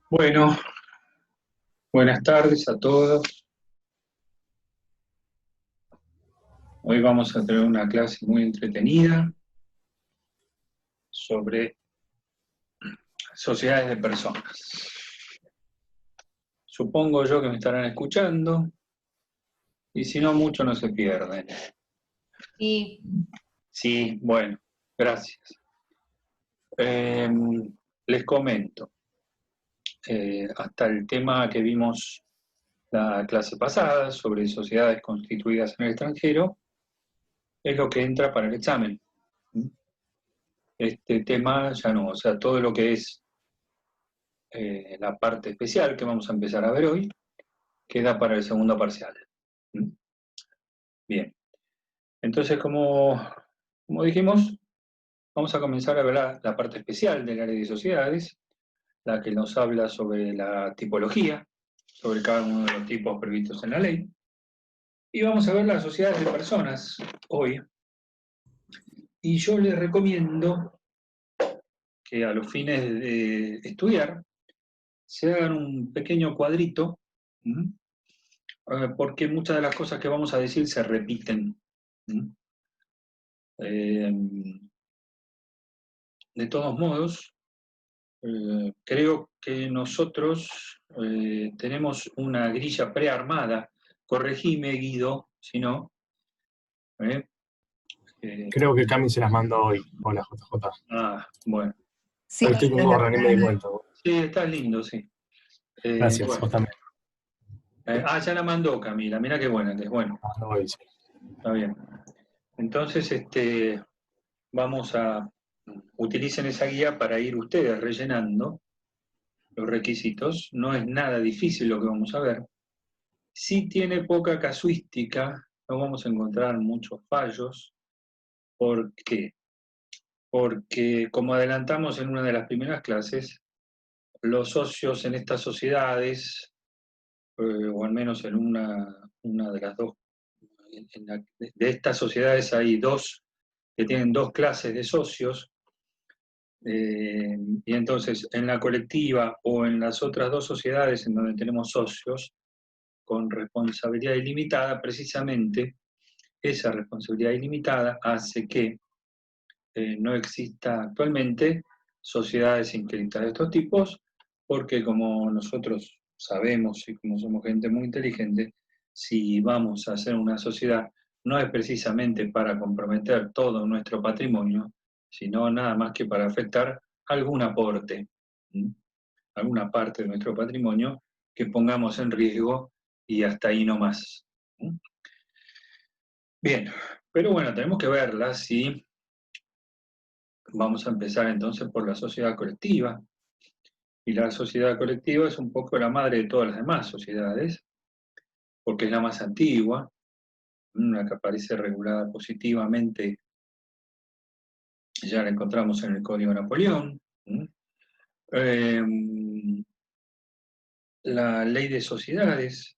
Bueno, buenas tardes a todos. Hoy vamos a tener una clase muy entretenida sobre sociedades de personas. Supongo yo que me estarán escuchando y si no, mucho no se pierden. Sí, Sí, bueno, gracias. Eh, Les comento, hasta el tema que vimos la clase pasada sobre sociedades constituidas en el extranjero es lo que entra para el examen. Este tema ya no, o sea, todo lo que es la parte especial que vamos a empezar a ver hoy queda para el segundo parcial. ¿Mm? Bien, entonces como dijimos, vamos a comenzar a ver la parte especial del área de sociedades, la que nos habla sobre la tipología, sobre cada uno de los tipos previstos en la ley, y vamos a ver las sociedades de personas hoy. Y yo les recomiendo que a los fines de estudiar se hagan un pequeño cuadrito, porque muchas de las cosas que vamos a decir se repiten. Eh, de todos modos, creo que nosotros tenemos una grilla prearmada. Corregime, Guido, si no. ¿eh? Eh, Creo que Cami se las mandó hoy. Hola, JJ. Bueno. sí, Hoy estoy con nos la gorra, ni me di mandaron. cuenta. Sí, está lindo, sí. Gracias, Bueno. vos también. Ya la mandó Camila, mira qué buena que es. Bueno, Ah, no, hoy sí. está bien. Entonces, vamos a utilicen esa guía para ir ustedes rellenando los requisitos. No es nada difícil lo que vamos a ver. Sí tiene poca casuística, no vamos a encontrar muchos fallos. ¿Por qué? Porque, como adelantamos en una de las primeras clases, los socios en estas sociedades, o al menos en una de las dos, de estas sociedades hay dos que tienen dos clases de socios, y entonces en la colectiva o en las otras dos sociedades en donde tenemos socios con responsabilidad ilimitada, precisamente esa responsabilidad ilimitada hace que no exista actualmente sociedades inscritas de estos tipos, porque como nosotros sabemos y como somos gente muy inteligente, si vamos a hacer una sociedad, no es precisamente para comprometer todo nuestro patrimonio, sino nada más que para afectar algún aporte, ¿sí? Alguna parte de nuestro patrimonio que pongamos en riesgo y hasta ahí no más. ¿Sí? Bien, pero bueno, tenemos que verla si vamos a empezar entonces por la sociedad colectiva. Y la sociedad colectiva es un poco la madre de todas las demás sociedades, porque es la más antigua, una que aparece regulada positivamente, ya la encontramos en el Código de Napoleón. Eh, la ley de sociedades,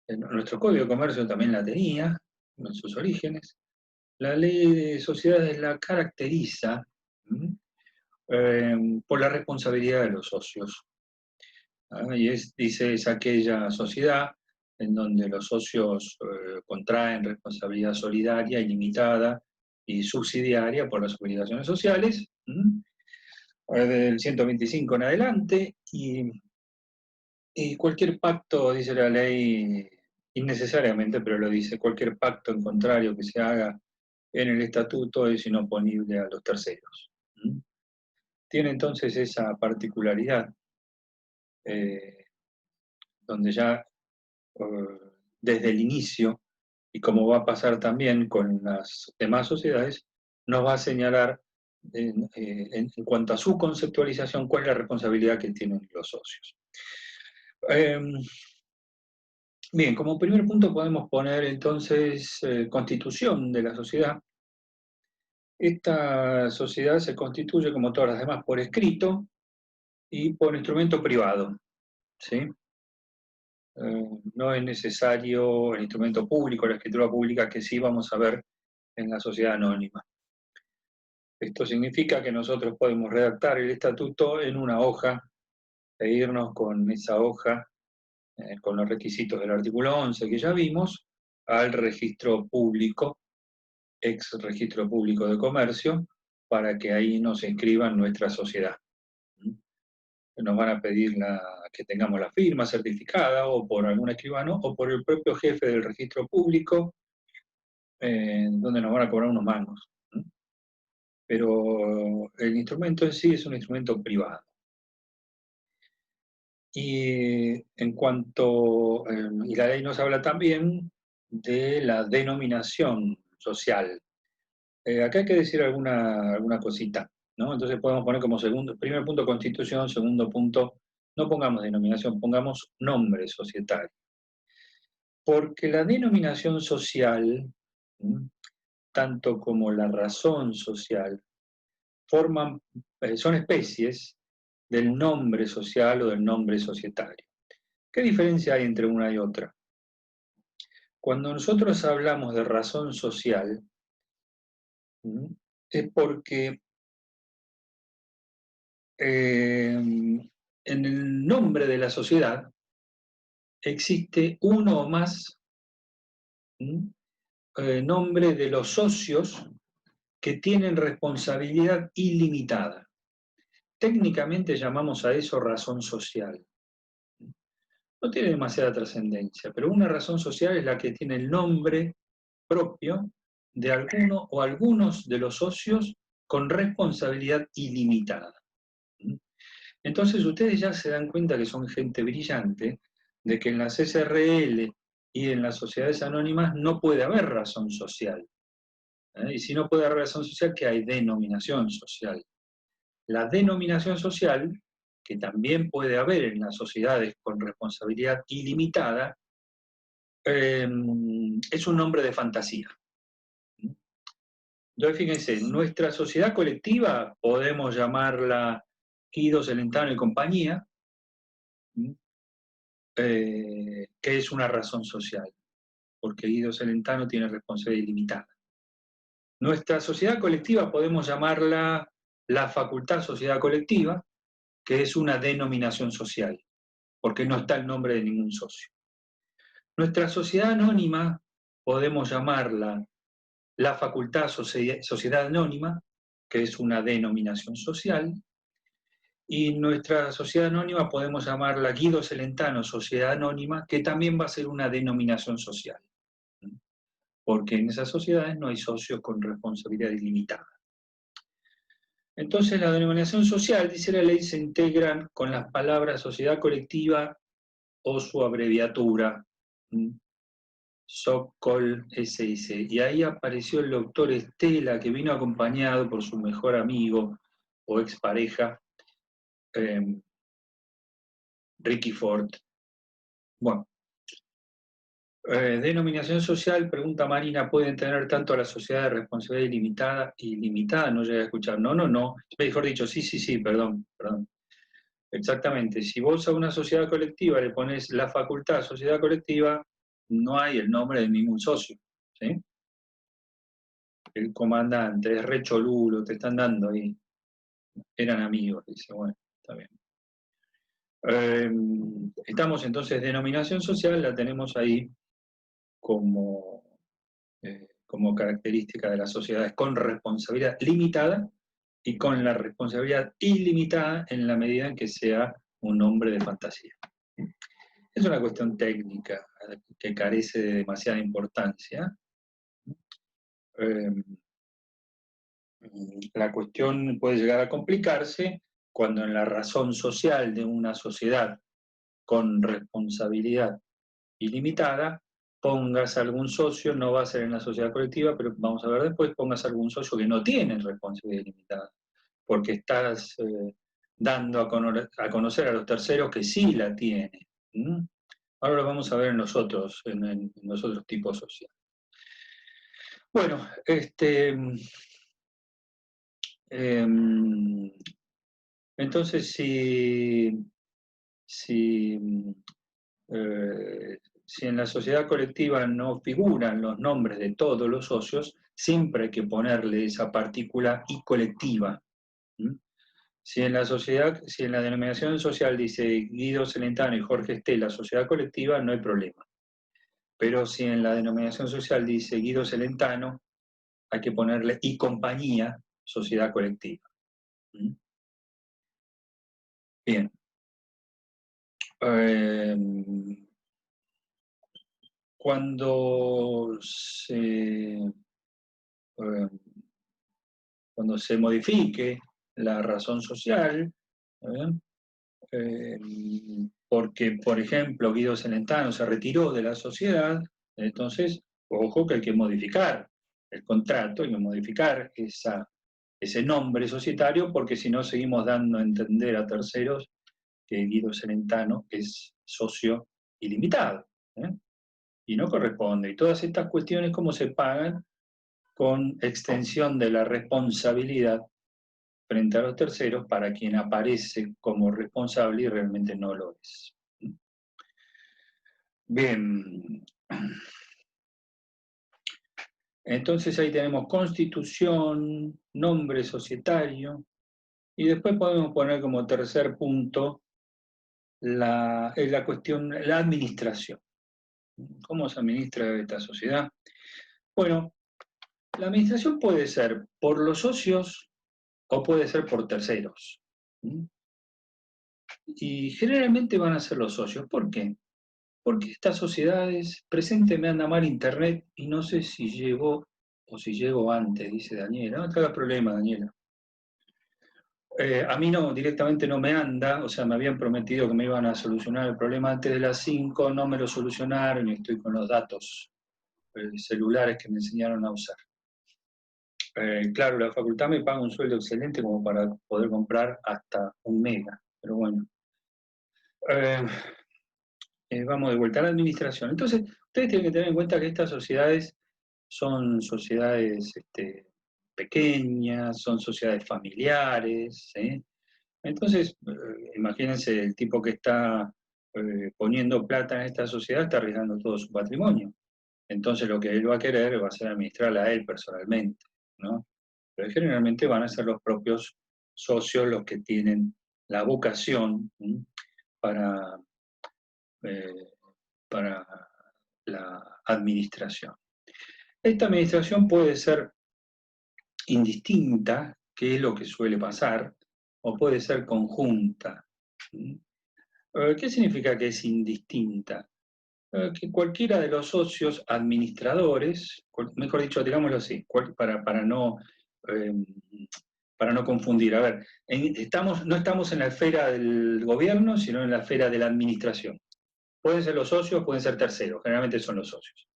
nuestro Código de Comercio también la tenía en sus orígenes. La ley de sociedades la caracteriza por la responsabilidad de los socios. Y dice, es aquella sociedad en donde los socios contraen responsabilidad solidaria, ilimitada y subsidiaria por las obligaciones sociales, del 125 en adelante, y cualquier pacto, dice la ley, innecesariamente, pero lo dice, cualquier pacto en contrario que se haga en el estatuto es inoponible a los terceros. Tiene entonces esa particularidad, eh, donde ya desde el inicio, y como va a pasar también con las demás sociedades, nos va a señalar en cuanto a su conceptualización cuál es la responsabilidad que tienen los socios. Bien, como primer punto podemos poner entonces constitución de la sociedad. Esta sociedad se constituye, como todas las demás, por escrito y por instrumento privado, ¿sí? No es necesario el instrumento público, la escritura pública, que sí vamos a ver en la sociedad anónima. Esto significa que nosotros podemos redactar el estatuto en una hoja e irnos con esa hoja, con los requisitos del artículo 11 que ya vimos, al registro público, ex registro público de comercio, para que ahí nos inscriban nuestra sociedad. Nos van a pedir que tengamos la firma certificada, o por algún escribano, o por el propio jefe del registro público, donde nos van a cobrar unos mangos. Pero el instrumento en sí es un instrumento privado. Y en cuanto, y la ley nos habla también de la denominación social. Acá hay que decir alguna cosita, ¿no? Entonces podemos poner como primer punto constitución, segundo punto, no pongamos denominación, pongamos nombre societario. Porque la denominación social, tanto como la razón social, son especies del nombre social o del nombre societario. ¿Qué diferencia hay entre una y otra? Cuando nosotros hablamos de razón social, es porque en el nombre de la sociedad existe uno o más nombre de los socios que tienen responsabilidad ilimitada. Técnicamente llamamos a eso razón social. No tiene demasiada trascendencia, pero una razón social es la que tiene el nombre propio de alguno o algunos de los socios con responsabilidad ilimitada. Entonces ustedes ya se dan cuenta que son gente brillante, de que en las SRL y en las sociedades anónimas no puede haber razón social. Y si no puede haber razón social, ¿qué hay? Denominación social. La denominación social, que también puede haber en las sociedades con responsabilidad ilimitada, es un nombre de fantasía. Entonces, fíjense, nuestra sociedad colectiva podemos llamarla Guido Celentano y compañía, que es una razón social, porque Guido Celentano tiene responsabilidad ilimitada. Nuestra sociedad colectiva podemos llamarla la Facultad Sociedad Colectiva, que es una denominación social, porque no está el nombre de ningún socio. Nuestra sociedad anónima podemos llamarla la Facultad Sociedad Anónima, que es una denominación social, y nuestra sociedad anónima podemos llamarla Guido Celentano Sociedad Anónima, que también va a ser una denominación social, porque en esas sociedades no hay socios con responsabilidad ilimitada. Entonces la denominación social, dice la ley, se integran con las palabras sociedad colectiva o su abreviatura, SOCOL SIC. Y ahí apareció el doctor Estela, que vino acompañado por su mejor amigo o expareja, Ricky Ford. Bueno, denominación social, pregunta Marina, ¿pueden tener tanto la sociedad de responsabilidad ilimitada y limitada? No llegué a escuchar. No. Mejor dicho, sí, perdón. Exactamente. Si vos a una sociedad colectiva le pones la facultad sociedad colectiva, no hay el nombre de ningún socio, ¿sí? El comandante es re cholulo, te están dando ahí. Eran amigos, dice, bueno, está bien. Estamos entonces, denominación social la tenemos ahí como característica de las sociedades con responsabilidad limitada y con la responsabilidad ilimitada en la medida en que sea un nombre de fantasía. Es una cuestión técnica que carece de demasiada importancia. La cuestión puede llegar a complicarse cuando en la razón social de una sociedad con responsabilidad ilimitada pongas algún socio, no va a ser en la sociedad colectiva, pero vamos a ver después, pongas algún socio que no tiene responsabilidad ilimitada, porque estás dando a conocer a los terceros que sí la tiene. Ahora lo vamos a ver en los otros tipos sociales. Bueno, entonces si en la sociedad colectiva no figuran los nombres de todos los socios, siempre hay que ponerle esa partícula y colectiva. Si en la denominación social dice Guido Celentano y Jorge Estela, sociedad colectiva, no hay problema. Pero si en la denominación social dice Guido Celentano, hay que ponerle y compañía, sociedad colectiva. Bien. Cuando se modifique la razón social, porque, por ejemplo, Guido Celentano se retiró de la sociedad, entonces, ojo que hay que modificar el contrato, hay que modificar ese nombre societario, porque si no seguimos dando a entender a terceros que Guido Celentano es socio ilimitado, y no corresponde. Y todas estas cuestiones, ¿cómo se pagan? Con extensión de la responsabilidad frente a los terceros para quien aparece como responsable y realmente no lo es. Bien. Entonces ahí tenemos constitución, nombre societario, y después podemos poner como tercer punto la cuestión, la administración. ¿Cómo se administra esta sociedad? Bueno, la administración puede ser por los socios o puede ser por terceros. Y generalmente van a ser los socios. ¿Por qué? Porque estas sociedades, presente me anda mal internet y no sé si llegó o si llegó antes, dice Daniela. No te hagas problema, Daniela. A mí no, directamente no me anda, o sea, me habían prometido que me iban a solucionar el problema antes de las 5, no me lo solucionaron y estoy con los datos celulares que me enseñaron a usar. Claro, la facultad me paga un sueldo excelente como para poder comprar hasta 1 mega, pero bueno. Vamos de vuelta a la administración. Entonces, ustedes tienen que tener en cuenta que estas sociedades son sociedades pequeñas, son sociedades familiares. Entonces, imagínense, el tipo que está poniendo plata en esta sociedad está arriesgando todo su patrimonio. Entonces, lo que él va a querer va a ser administrarla a él personalmente, ¿no? Pero generalmente van a ser los propios socios los que tienen la vocación para la administración. Esta administración puede ser indistinta, que es lo que suele pasar, o puede ser conjunta. ¿Qué significa que es indistinta? Que cualquiera de los socios administradores, mejor dicho, digámoslo así, para no confundir. A ver, no estamos en la esfera del gobierno, sino en la esfera de la administración. Pueden ser los socios, pueden ser terceros, generalmente son los socios.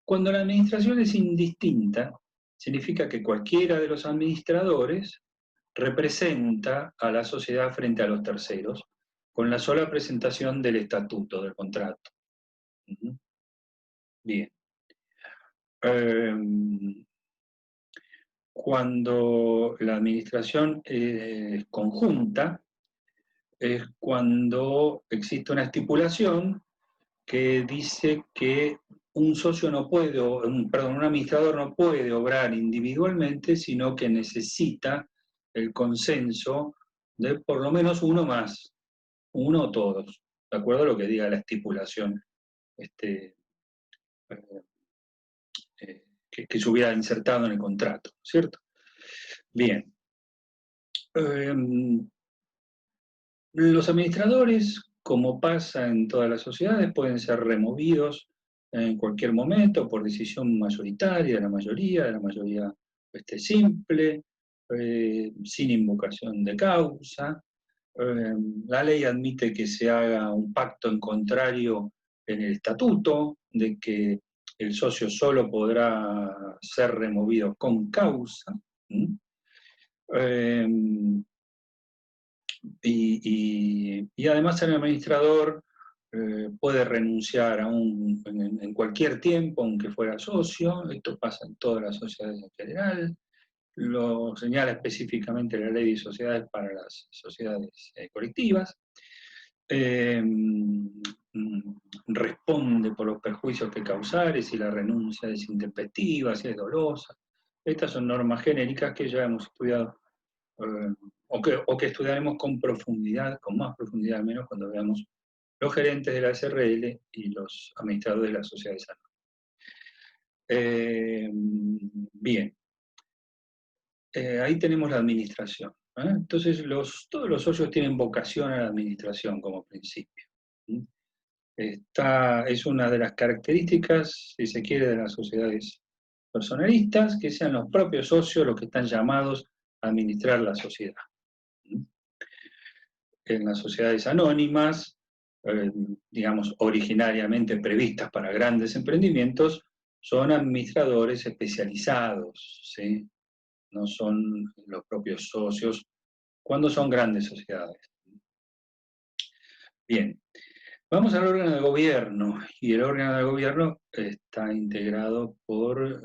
Cuando la administración es indistinta, significa que cualquiera de los administradores representa a la sociedad frente a los terceros, con la sola presentación del estatuto, del contrato. Bien. Cuando la administración es conjunta, es cuando existe una estipulación que dice que un administrador no puede obrar individualmente, sino que necesita el consenso de por lo menos uno más, uno o todos, de acuerdo a lo que diga la estipulación que se hubiera insertado en el contrato, ¿cierto? Bien. Los administradores, como pasa en todas las sociedades, pueden ser removidos en cualquier momento por decisión mayoritaria de la mayoría simple, sin invocación de causa. La ley admite que se haga un pacto en contrario en el estatuto, de que el socio solo podrá ser removido con causa. Y además el administrador puede renunciar en cualquier tiempo, aunque fuera socio. Esto pasa en todas las sociedades en general. Lo señala específicamente la ley de sociedades para las sociedades colectivas. Responde por los perjuicios que causare, si la renuncia es intempestiva, si es dolosa. Estas son normas genéricas que ya hemos estudiado o que estudiaremos con profundidad, con más profundidad al menos, cuando veamos los gerentes de la SRL y los administradores de las sociedades anónimas. Bien, ahí tenemos la administración. Entonces, todos los socios tienen vocación a la administración como principio. Es una de las características, si se quiere, de las sociedades personalistas, que sean los propios socios los que están llamados a administrar la sociedad. En las sociedades anónimas, digamos, originariamente previstas para grandes emprendimientos, son administradores especializados, ¿sí? No son los propios socios cuando son grandes sociedades. Bien, vamos al órgano de gobierno, y el órgano de gobierno está integrado por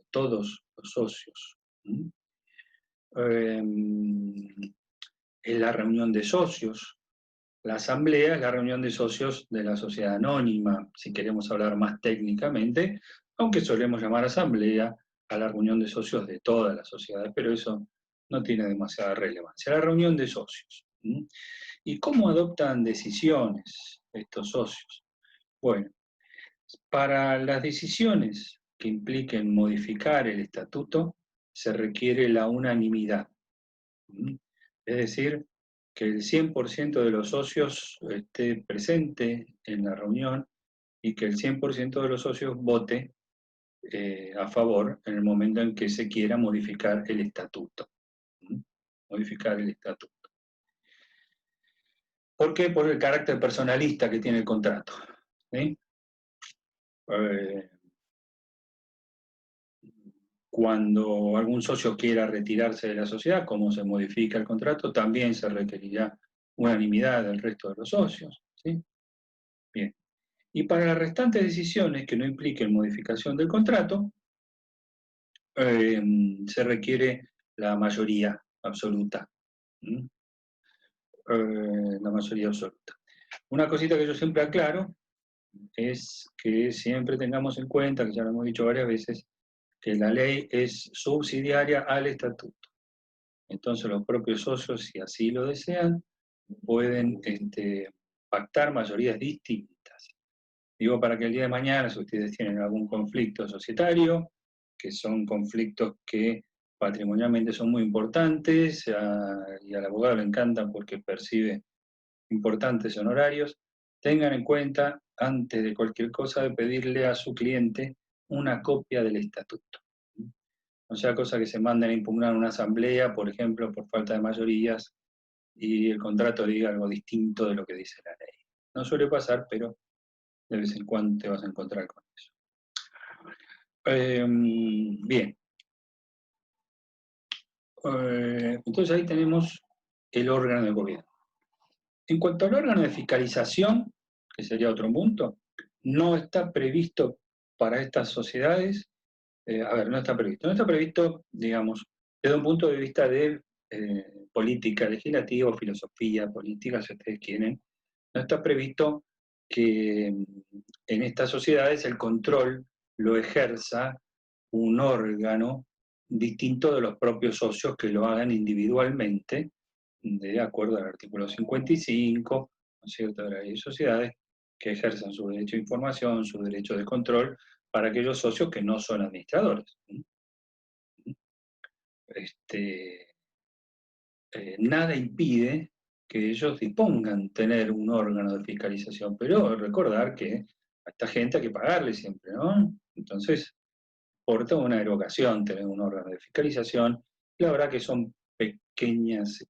todos los socios. Es la reunión de socios. La asamblea es la reunión de socios de la sociedad anónima, si queremos hablar más técnicamente, aunque solemos llamar asamblea a la reunión de socios de todas las sociedades, pero eso no tiene demasiada relevancia. La reunión de socios. ¿Y cómo adoptan decisiones estos socios? Bueno, para las decisiones que impliquen modificar el estatuto, se requiere la unanimidad. Es decir, que el 100% de los socios esté presente en la reunión y que el 100% de los socios vote a favor en el momento en que se quiera modificar el estatuto. Modificar el estatuto. ¿Por qué? Por el carácter personalista que tiene el contrato. ¿Sí? Cuando algún socio quiera retirarse de la sociedad, como se modifica el contrato, también se requerirá unanimidad del resto de los socios. ¿Sí? Bien. Y para las restantes decisiones que no impliquen modificación del contrato, se requiere la mayoría absoluta. La mayoría absoluta. Una cosita que yo siempre aclaro es que siempre tengamos en cuenta, que ya lo hemos dicho varias veces, que la ley es subsidiaria al estatuto. Entonces los propios socios, si así lo desean, pueden pactar mayorías distintas. Digo, para que el día de mañana, si ustedes tienen algún conflicto societario, que son conflictos que patrimonialmente son muy importantes, y al abogado le encantan porque percibe importantes honorarios, tengan en cuenta, antes de cualquier cosa, de pedirle a su cliente una copia del estatuto. No sea cosa que se manden a impugnar una asamblea, por ejemplo, por falta de mayorías, y el contrato diga algo distinto de lo que dice la ley. No suele pasar, pero de vez en cuando te vas a encontrar con eso. Bien. Entonces ahí tenemos el órgano de gobierno. En cuanto al órgano de fiscalización, que sería otro punto, no está previsto para estas sociedades, no está previsto. No está previsto, digamos, desde un punto de vista de política legislativa o filosofía política, si ustedes quieren, no está previsto que en estas sociedades el control lo ejerza un órgano distinto de los propios socios que lo hagan individualmente, de acuerdo al artículo 55, ¿no es cierto?, de la ley de sociedades, que ejerzan su derecho de información, su derecho de control, para aquellos socios que no son administradores. Nada impide que ellos dispongan tener un órgano de fiscalización, pero recordar que a esta gente hay que pagarle siempre, ¿no? Entonces, porta una erogación tener un órgano de fiscalización. La verdad que son pequeños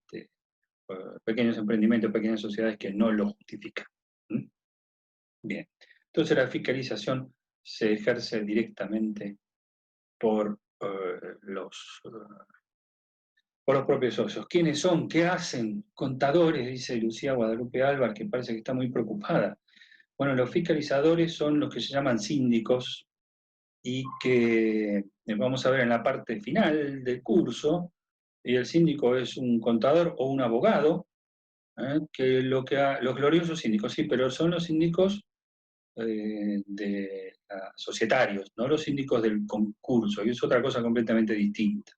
emprendimientos, pequeñas sociedades que no lo justifican. Bien, entonces la fiscalización se ejerce directamente por los propios socios. ¿Quiénes son? ¿Qué hacen? Contadores, dice Lucía Guadalupe Álvarez, que parece que está muy preocupada. Bueno, los fiscalizadores son los que se llaman síndicos y que vamos a ver en la parte final del curso, y el síndico es un contador o un abogado, los gloriosos síndicos, sí, pero son los síndicos societarios, no los síndicos del concurso, y es otra cosa completamente distinta.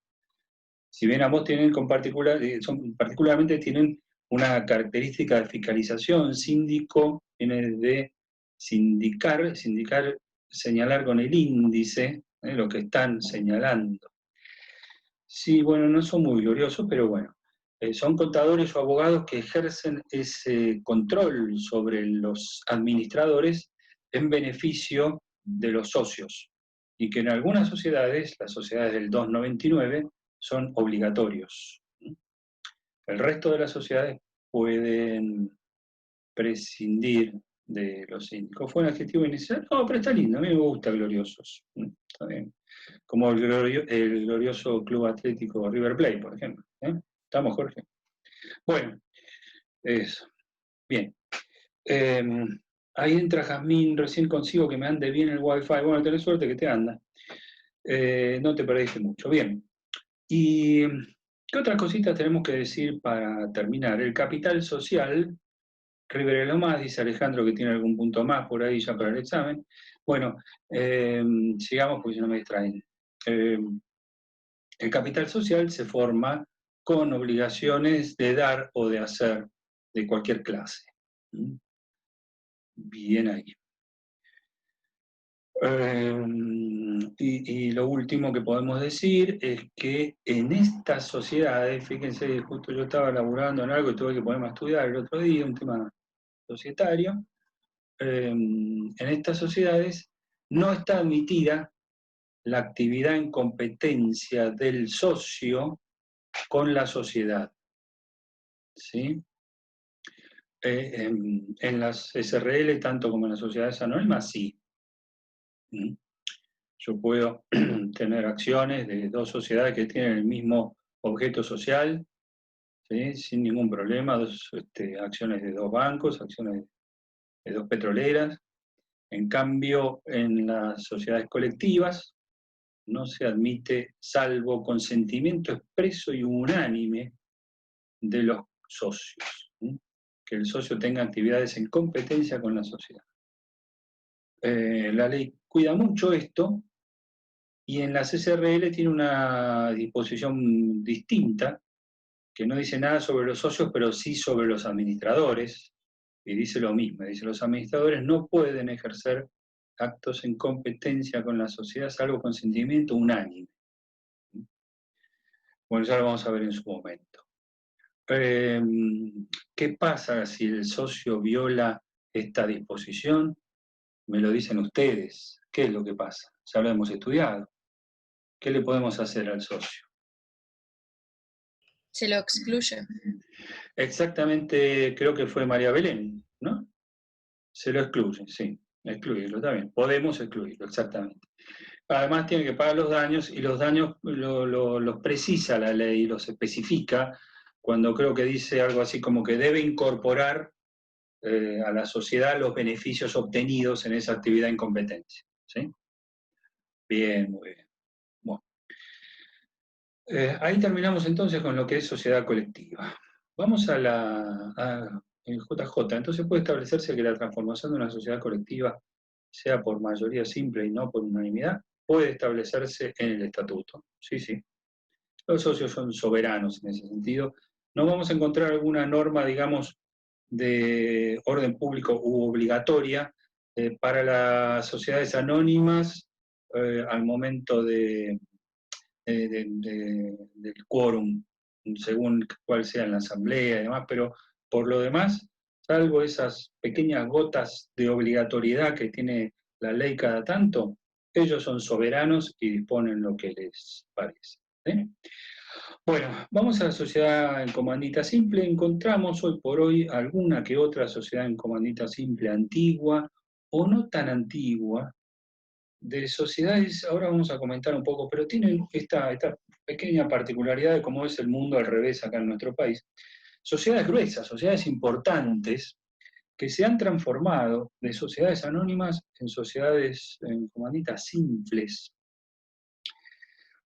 Si bien ambos tienen particularmente tienen una característica de fiscalización. Síndico viene de sindicar, señalar con el índice, lo que están señalando. Sí, bueno, no son muy gloriosos, pero bueno. Son contadores o abogados que ejercen ese control sobre los administradores en beneficio de los socios, y que en algunas sociedades, las sociedades del 299, son obligatorios. El resto de las sociedades pueden prescindir de los síndicos. ¿Fue un adjetivo inicial? No, pero está lindo, a mí me gusta gloriosos. Está bien. Como el glorioso Club Atlético River Plate, por ejemplo. ¿Estamos, Jorge? Bueno, eso. Bien. Ahí entra Jazmín, recién consigo que me ande bien el Wi-Fi. Bueno, tenés suerte que te anda. No te perdiste mucho. Bien. ¿Y qué otras cositas tenemos que decir para terminar? El capital social, River más, dice Alejandro que tiene algún punto más por ahí ya para el examen. Bueno, sigamos porque si no me distraen. El capital social se forma con obligaciones de dar o de hacer de cualquier clase. Bien ahí. Y lo último que podemos decir es que en estas sociedades, fíjense, justo yo estaba laburando en algo y tuve que ponerme a estudiar el otro día, un tema societario. En estas sociedades no está admitida la actividad en competencia del socio con la sociedad. ¿Sí? En las SRL, tanto como en las sociedades anónimas, sí. Yo puedo tener acciones de dos sociedades que tienen el mismo objeto social, ¿sí? Sin ningún problema, acciones de dos bancos, acciones de dos petroleras. En cambio, en las sociedades colectivas no se admite salvo consentimiento expreso y unánime de los socios, ¿sí? Que el socio tenga actividades en competencia con la sociedad. La ley cuida mucho esto, y en las SRL tiene una disposición distinta, que no dice nada sobre los socios, pero sí sobre los administradores, y dice lo mismo, dice: los administradores no pueden ejercer actos en competencia con la sociedad salvo consentimiento unánime. Bueno, ya lo vamos a ver en su momento. ¿Qué pasa si el socio viola esta disposición? Me lo dicen ustedes. ¿Qué es lo que pasa? Ya lo hemos estudiado. ¿Qué le podemos hacer al socio? Se lo excluye. Exactamente, creo que fue María Belén, ¿no? Se lo excluye, sí, excluirlo, está bien. Podemos excluirlo, exactamente. Además tiene que pagar los daños, y los daños los precisa la ley, los especifica, cuando creo que dice algo así como que debe incorporar a la sociedad los beneficios obtenidos en esa actividad en competencia. ¿Sí? Bien, muy bien. Bueno. Ahí terminamos entonces con lo que es sociedad colectiva. Vamos a el JJ. Entonces puede establecerse que la transformación de una sociedad colectiva sea por mayoría simple y no por unanimidad. Puede establecerse en el estatuto. Sí, sí. Los socios son soberanos en ese sentido. No vamos a encontrar alguna norma, digamos, de orden público u obligatoria para las sociedades anónimas al momento del quórum, según cuál sea la asamblea y demás, pero por lo demás, salvo esas pequeñas gotas de obligatoriedad que tiene la ley cada tanto, ellos son soberanos y disponen lo que les parece. ¿Sí? Bueno, vamos a la sociedad en comandita simple. Encontramos hoy por hoy alguna que otra sociedad en comandita simple antigua o no tan antigua. De sociedades, ahora vamos a comentar un poco, pero tienen esta pequeña particularidad de cómo es el mundo al revés acá en nuestro país. Sociedades gruesas, sociedades importantes, que se han transformado de sociedades anónimas en sociedades en comanditas simples.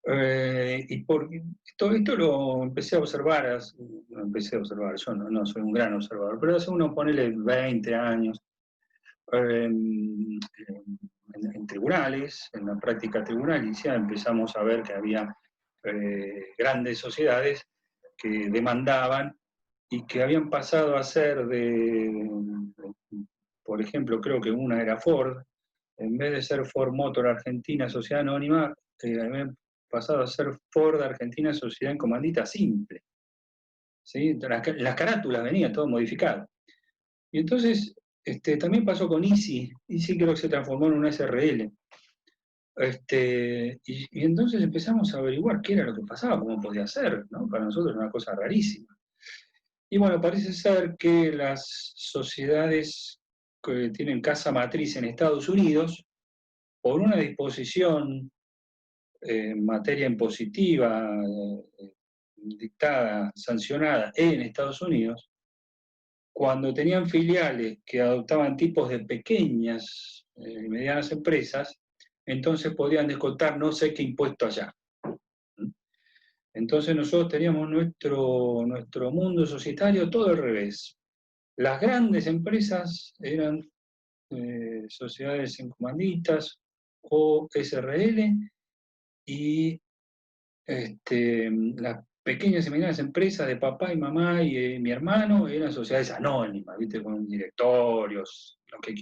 Y esto lo empecé a observar, yo no soy un gran observador, pero hace unos, ponele 20 años, en tribunales, en la práctica tribunalicia, empezamos a ver que había grandes sociedades que demandaban y que habían pasado a ser por ejemplo, creo que una era Ford, en vez de ser Ford Motor Argentina Sociedad Anónima, habían pasado a ser Ford Argentina Sociedad en Comandita Simple. ¿Sí? Las carátulas venían todo modificado. Y entonces también pasó con Easy. Easy creo que se transformó en una SRL. Y entonces empezamos a averiguar qué era lo que pasaba, cómo podía ser, ¿no? Para nosotros era una cosa rarísima. Y bueno, parece ser que las sociedades que tienen casa matriz en Estados Unidos, por una disposición en materia impositiva dictada, sancionada en Estados Unidos, cuando tenían filiales que adoptaban tipos de pequeñas y medianas empresas, entonces podían descontar no sé qué impuesto allá. Entonces nosotros teníamos nuestro mundo societario todo al revés. Las grandes empresas eran sociedades en comanditas o SRL, y las pequeñas y medianas empresas de papá y mamá y mi hermano eran sociedades anónimas, ¿viste? Con directorios, lo que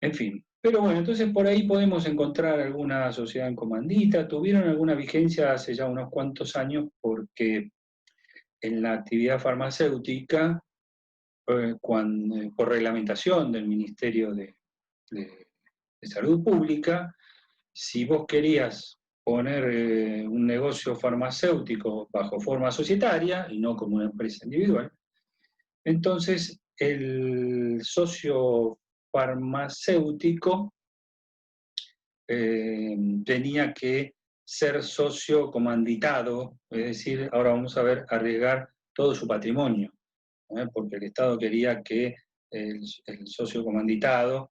en fin. Pero bueno, entonces por ahí podemos encontrar alguna sociedad en comandita. Tuvieron alguna vigencia hace ya unos cuantos años porque en la actividad farmacéutica, por reglamentación del Ministerio de Salud Pública, si vos querías poner un negocio farmacéutico bajo forma societaria y no como una empresa individual, entonces el socio farmacéutico tenía que ser socio comanditado, es decir, ahora vamos a ver, arriesgar todo su patrimonio, porque el Estado quería que el socio comanditado,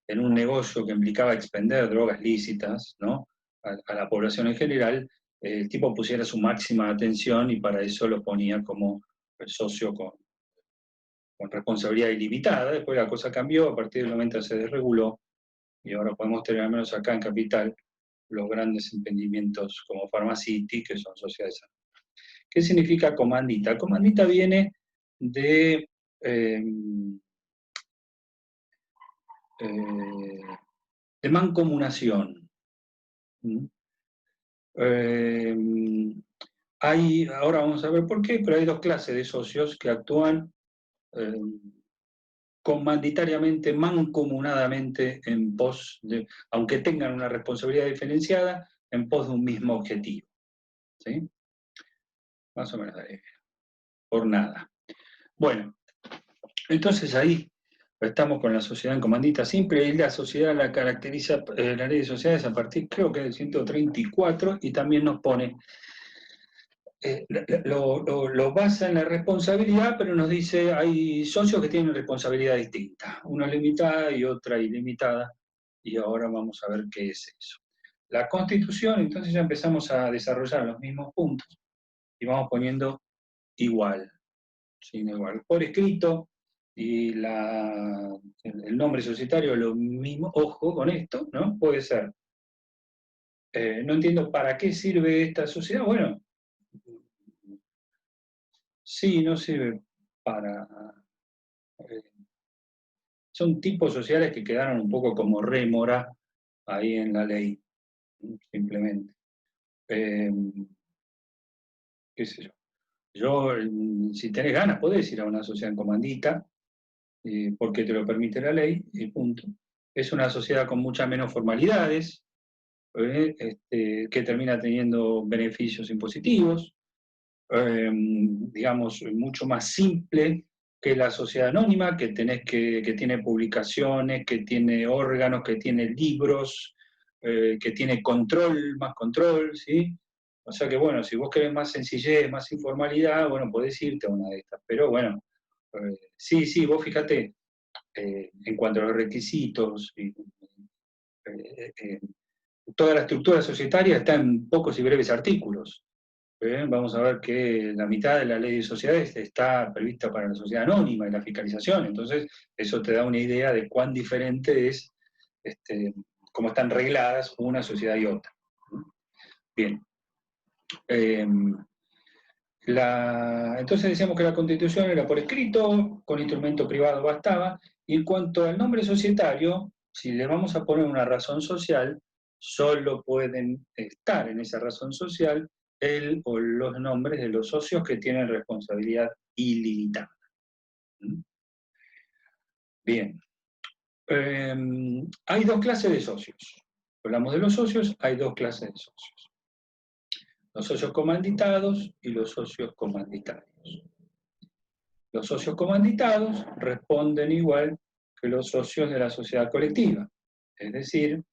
en un negocio que implicaba expender drogas lícitas, ¿no?, a la población en general, el tipo pusiera su máxima atención y para eso lo ponía como el socio con responsabilidad ilimitada. Después la cosa cambió, a partir del momento se desreguló y ahora podemos tener, al menos acá en Capital, los grandes emprendimientos como Pharmacity, que son sociedades. ¿Qué significa comandita? Comandita viene de mancomunación. Ahora vamos a ver por qué, pero hay dos clases de socios que actúan comanditariamente, mancomunadamente, en pos de, aunque tengan una responsabilidad diferenciada, en pos de un mismo objetivo. ¿Sí? Más o menos ahí. Por nada. Bueno, entonces ahí estamos con la sociedad en comandita simple, y la sociedad la caracteriza, la ley de sociedades a partir, creo que del 134, y también nos pone, lo basa en la responsabilidad, pero nos dice, hay socios que tienen responsabilidad distinta, una limitada y otra ilimitada, y ahora vamos a ver qué es eso. La Constitución, entonces ya empezamos a desarrollar los mismos puntos, y vamos poniendo igual, sin igual, por escrito, y el nombre societario lo mismo, ojo con esto, ¿no? Puede ser, no entiendo para qué sirve esta sociedad. Bueno, sí, no sirve para... son tipos sociales que quedaron un poco como rémora ahí en la ley, simplemente. ¿Qué sé yo? Yo, si tenés ganas, podés ir a una sociedad en comandita, porque te lo permite la ley, y punto. Es una sociedad con muchas menos formalidades, que termina teniendo beneficios impositivos, digamos, mucho más simple que la sociedad anónima, que tiene publicaciones, que tiene órganos, que tiene libros, que tiene control, más control, ¿sí? O sea que, bueno, si vos querés más sencillez, más informalidad, bueno, podés irte a una de estas. Pero bueno, sí, vos fíjate, en cuanto a los requisitos, toda la estructura societaria está en pocos y breves artículos. Vamos a ver que la mitad de la ley de sociedades está prevista para la sociedad anónima y la fiscalización, entonces eso te da una idea de cuán diferente es, cómo están regladas una sociedad y otra. Bien. Entonces decíamos que la Constitución era por escrito, con instrumento privado bastaba, y en cuanto al nombre societario, si le vamos a poner una razón social, solo pueden estar en esa razón social el o los nombres de los socios que tienen responsabilidad ilimitada. Bien. Hay dos clases de socios. Hablamos de los socios, hay dos clases de socios. Los socios comanditados y los socios comanditarios. Los socios comanditados responden igual que los socios de la sociedad colectiva, es decir,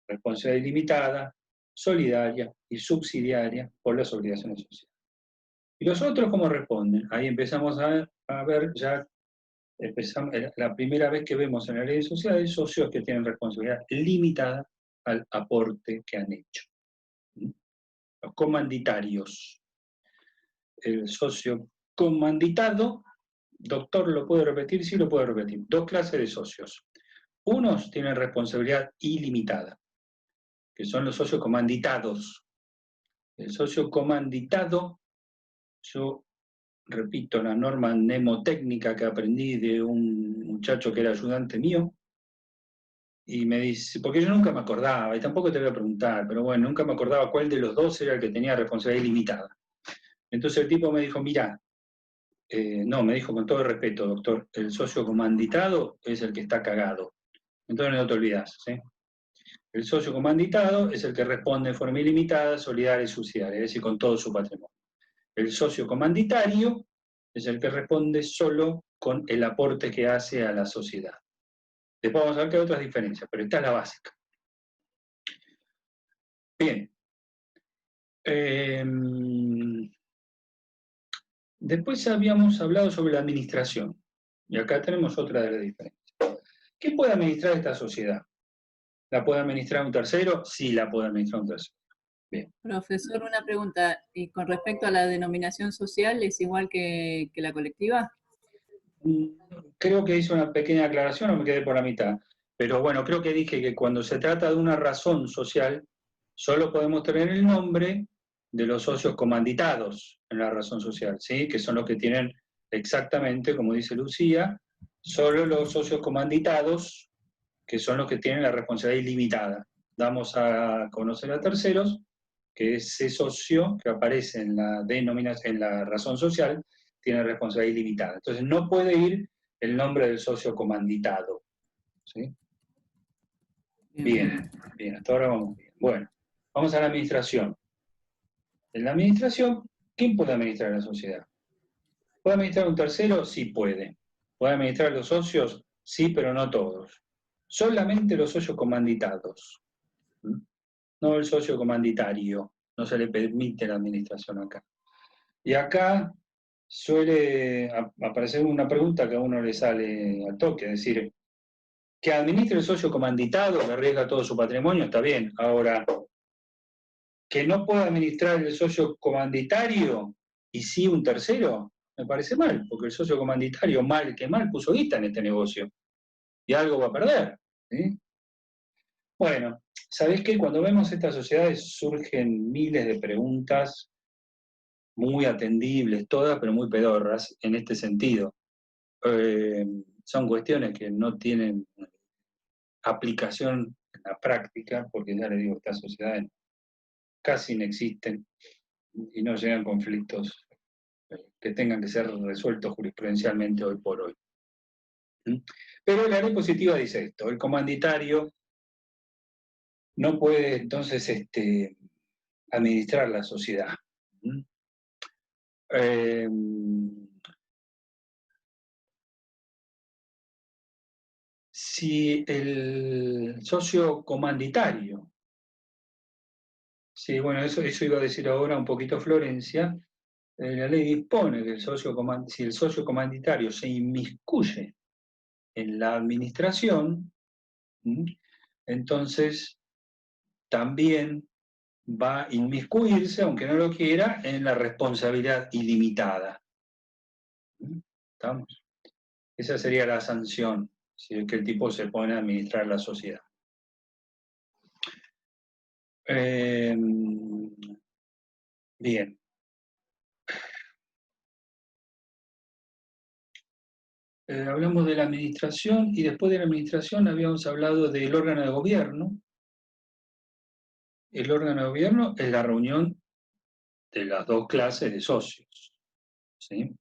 responsabilidad ilimitada, solidaria y subsidiaria por las obligaciones sociales. ¿Y los otros cómo responden? Ahí empezamos a ver ya, la primera vez que vemos en la ley de sociedades socios que tienen responsabilidad limitada al aporte que han hecho. Los comanditarios. El socio comanditado, doctor, ¿lo puede repetir? Sí, lo puede repetir. Dos clases de socios. Unos tienen responsabilidad ilimitada, que son los socios comanditados. El socio comanditado, yo repito la norma mnemotécnica que aprendí de un muchacho que era ayudante mío, y me dice, porque yo nunca me acordaba, y tampoco te voy a preguntar, pero bueno, nunca me acordaba cuál de los dos era el que tenía responsabilidad ilimitada. Entonces el tipo me dijo, mirá, no, me dijo con todo el respeto, doctor, el socio comanditado es el que está cagado. Entonces no te olvidas, ¿sí? El socio comanditado es el que responde de forma ilimitada, solidaria y subsidiaria, es decir, con todo su patrimonio. El socio comanditario es el que responde solo con el aporte que hace a la sociedad. Después vamos a ver que hay otras diferencias, pero esta es la básica. Bien. Después habíamos hablado sobre la administración, y acá tenemos otra de las diferencias. ¿Quién puede administrar esta sociedad? ¿La puede administrar un tercero? Sí, la puede administrar un tercero. Bien. Profesor, una pregunta. ¿Y con respecto a la denominación social, es igual que la colectiva? Creo que hice una pequeña aclaración o me quedé por la mitad. Pero bueno, creo que dije que cuando se trata de una razón social, solo podemos tener el nombre de los socios comanditados en la razón social, ¿sí? Que son los que tienen exactamente, como dice Lucía, solo los socios comanditados, que son los que tienen la responsabilidad ilimitada. Damos a conocer a terceros que ese socio que aparece en la denominación, en la razón social, tiene responsabilidad ilimitada. Entonces no puede ir el nombre del socio comanditado. ¿Sí? Bien, bien, hasta ahora vamos bien. Bueno, vamos a la administración. En la administración, ¿quién puede administrar la sociedad? ¿Puede administrar un tercero? Sí puede. ¿Puede administrar los socios? Sí, pero no todos. Solamente los socios comanditados. No el socio comanditario. No se le permite la administración acá. Y acá suele aparecer una pregunta que a uno le sale al toque, es decir, que administre el socio comanditado, que arriesga todo su patrimonio, está bien. Ahora, que no pueda administrar el socio comanditario y sí un tercero, me parece mal, porque el socio comanditario, mal que mal, puso guita en este negocio. Y algo va a perder. ¿Sí? Bueno, ¿sabés qué? Cuando vemos estas sociedades surgen miles de preguntas muy atendibles, todas, pero muy pedorras en este sentido. Son cuestiones que no tienen aplicación en la práctica, porque ya les digo, estas sociedades casi no existen y no llegan conflictos que tengan que ser resueltos jurisprudencialmente hoy por hoy. Pero la ley positiva dice esto, el comanditario no puede entonces administrar la sociedad. Si el socio comanditario, sí, bueno, eso iba a decir ahora un poquito Florencia, la ley dispone que si el socio comanditario se inmiscuye en la administración, entonces también va a inmiscuirse, aunque no lo quiera, en la responsabilidad ilimitada. ¿Estamos? Esa sería la sanción, si es que el tipo se pone a administrar la sociedad. Bien. Hablamos de la administración y después de la administración habíamos hablado del órgano de gobierno. El órgano de gobierno es la reunión de las dos clases de socios, ¿sí?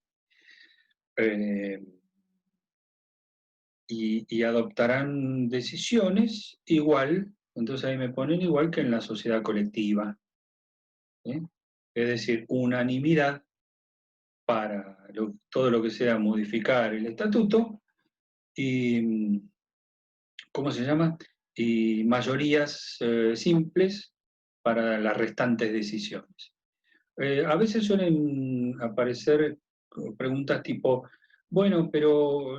Y adoptarán decisiones igual, entonces ahí me ponen igual que en la sociedad colectiva, ¿sí? Es decir, unanimidad para todo lo que sea modificar el estatuto y, ¿cómo se llama? Y mayorías simples para las restantes decisiones. A veces suelen aparecer preguntas tipo, bueno, pero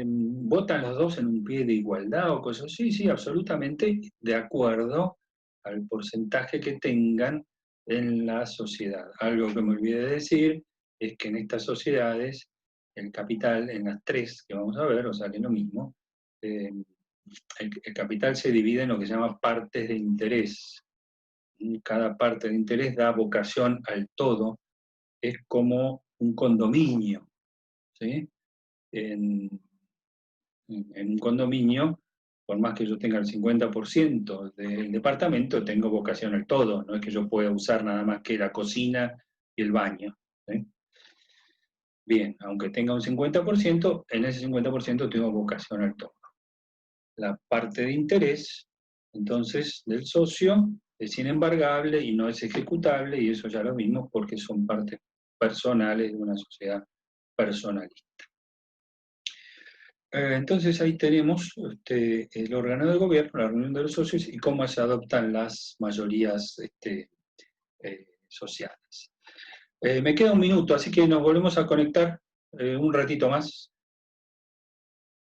¿votan los dos en un pie de igualdad o cosas así? Sí, absolutamente de acuerdo al porcentaje que tengan en la sociedad. Algo que me olvidé de decir es que en estas sociedades el capital, en las tres que vamos a ver, o sea que es lo mismo, el capital se divide en lo que se llama partes de interés. Cada parte de interés da vocación al todo, es como un condominio, ¿sí? En un condominio, por más que yo tenga el 50% del departamento, tengo vocación al todo, no es que yo pueda usar nada más que la cocina y el baño, ¿sí? Bien, aunque tenga un 50%, en ese 50% tengo vocación al todo. La parte de interés, entonces, del socio es inembargable y no es ejecutable, y eso ya lo vimos porque son partes personales de una sociedad personalista. Entonces ahí tenemos el órgano de gobierno, la reunión de los socios y cómo se adoptan las mayorías sociales. Me queda un minuto, así que nos volvemos a conectar un ratito más.